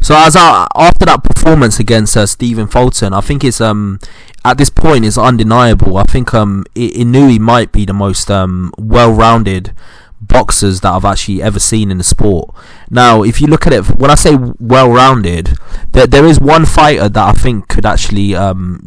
So after that performance against Stephen Fulton, I think it's at this point it's undeniable. I think Inoue might be the most well-rounded boxers that I've actually ever seen in the sport. Now, if you look at it, when I say well-rounded, there is one fighter that I think could actually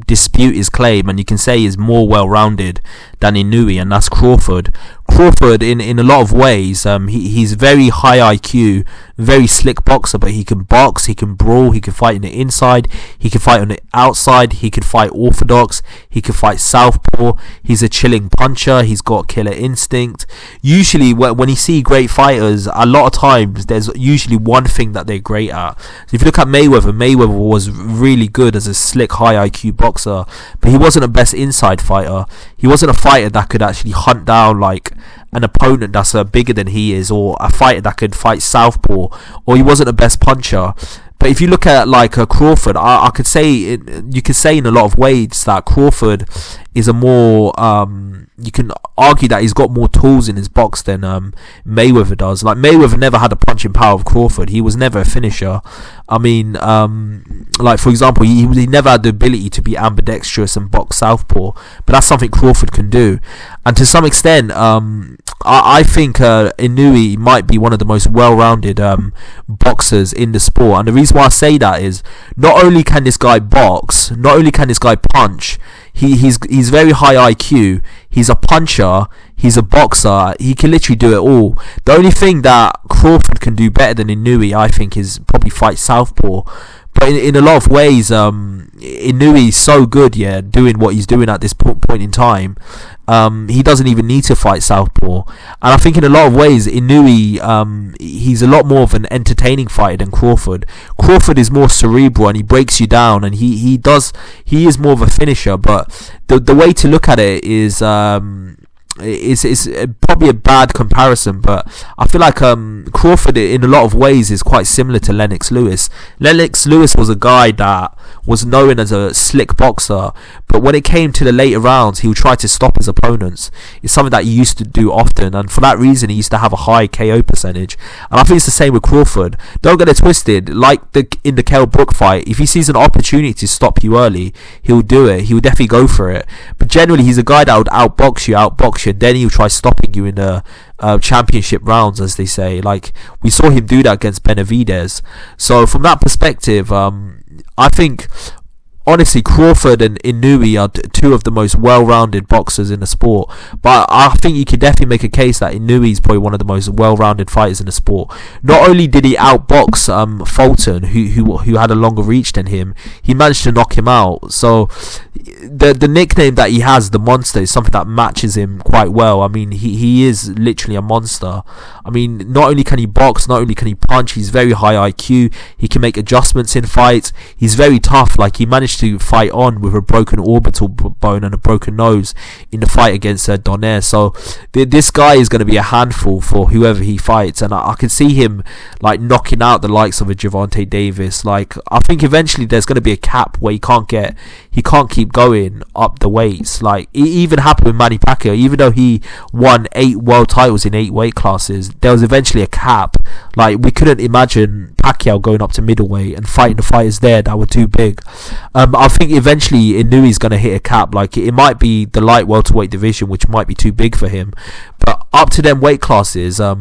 dispute his claim, and you can say is more well-rounded than Inoue, and that's Crawford. Crawford, in a lot of ways, he's very high IQ, very slick boxer, but he can box, he can brawl, he can fight in the inside, he can fight on the outside, he can fight orthodox, he can fight southpaw, he's a chilling puncher, he's got killer instinct. Usually, when you see great fighters, a lot of times, there's usually one thing that they're great at. So if you look at Mayweather was really good as a slick, high IQ boxer, but he wasn't a best inside fighter. He wasn't a fighter that could actually hunt down like an opponent that's bigger than he is, or a fighter that could fight southpaw, or he wasn't the best puncher. But if you look at like Crawford, I could say you could say in a lot of ways that Crawford is a more you can argue that he's got more tools in his box than Mayweather does. Like Mayweather never had the punching power of Crawford. He was never a finisher. I mean, like for example, he never had the ability to be ambidextrous and box southpaw, but that's something Crawford can do. And to some extent, I think Inoue might be one of the most well-rounded boxers in the sport. And the reason why I say that is not only can this guy box, not only can this guy punch, he's very high IQ, he's a puncher, he's a boxer, he can literally do it all. The only thing that Crawford can do better than Inoue, I think, is probably fight southpaw. But in a lot of ways, Inoue is so good, doing what he's doing at this point in time. He doesn't even need to fight southpaw. And I think in a lot of ways, Inoue, he's a lot more of an entertaining fighter than Crawford. Crawford is more cerebral and he breaks you down, and he is more of a finisher. But the way to look at it is it's probably a bad comparison, but I feel like Crawford in a lot of ways is quite similar to Lennox Lewis. Lennox Lewis was a guy that was known as a slick boxer, but when it came to the later rounds, he would try to stop his opponents. It's something that he used to do often, and for that reason he used to have a high KO percentage. And I think it's the same with Crawford. Don't get it twisted, like in the Kell Brook fight, if he sees an opportunity to stop you early, he'll do it. He would definitely go for it. But generally he's a guy that would outbox you, and then he'll try stopping you in the championship rounds, as they say. Like we saw him do that against Benavidez. So from that perspective, I think honestly Crawford and Inoue are two of the most well-rounded boxers in the sport. But I think you could definitely make a case that Inoue is probably one of the most well-rounded fighters in the sport. Not only did he outbox Fulton, who had a longer reach than him, he managed to knock him out. So the nickname that he has, the Monster, is something that matches him quite well. I mean, he is literally a monster. I mean, not only can he box, not only can he punch, he's very high IQ. He can make adjustments in fights. He's very tough. Like he managed to fight on with a broken orbital bone and a broken nose in the fight against Donaire. So this guy is going to be a handful for whoever he fights, and I can see him like knocking out the likes of a Gervonta Davis. Like I think eventually there's going to be a cap where he can't keep going up the weights. Like it even happened with Manny Pacquiao. Even though he won 8 world titles in 8 weight classes, there was eventually a cap. Like we couldn't imagine Pacquiao going up to middleweight and fighting the fighters there that were too big. I think eventually Inoue's going to hit a cap. Like it might be the light welterweight division, which might be too big for him, but up to them weight classes, I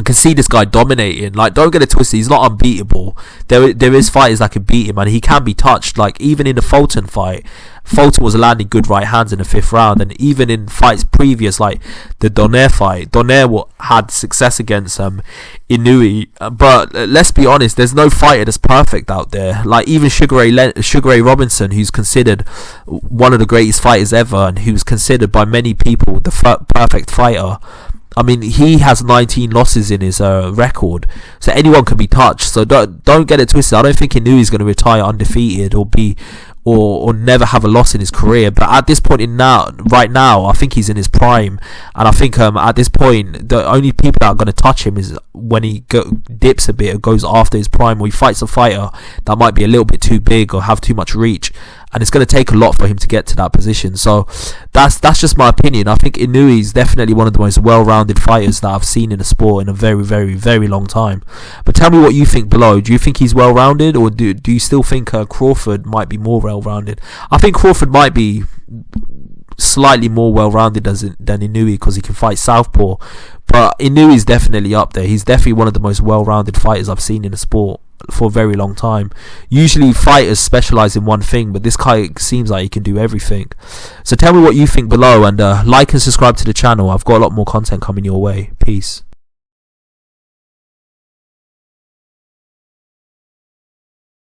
can see this guy dominating. Like, don't get it twisted, he's not unbeatable. There is fighters that can beat him, and he can be touched. Like, even in the Fulton fight, Fulton was landing good right hands in the 5th round, and even in fights previous, like the Donaire fight, Donaire had success against Inoue. But let's be honest, there's no fighter that's perfect out there. Like, even Sugar Ray Robinson, who's considered one of the greatest fighters ever, and who's considered by many people the perfect fighter, I mean, he has 19 losses in his record, so anyone can be touched. So don't get it twisted. I don't think Inoue's going to retire undefeated or never have a loss in his career. But at this point right now, I think he's in his prime, and I think at this point, the only people that are going to touch him is when he dips a bit or goes after his prime, or he fights a fighter that might be a little bit too big or have too much reach. and it's going to take a lot for him to get to that position. So that's just my opinion. I think Inoue is definitely one of the most well-rounded fighters that I've seen in the sport in a very, very, very long time. But tell me what you think below. Do you think he's well-rounded, or do you still think Crawford might be more well-rounded? I think Crawford might be slightly more well-rounded than Inoue because he can fight southpaw, but Inoue is definitely up there. He's definitely one of the most well-rounded fighters I've seen in the sport for a very long time. Usually fighters specialize in one thing, but this guy seems like he can do everything. So tell me what you think below, and like and subscribe to the channel. I've got a lot more content coming your way. Peace.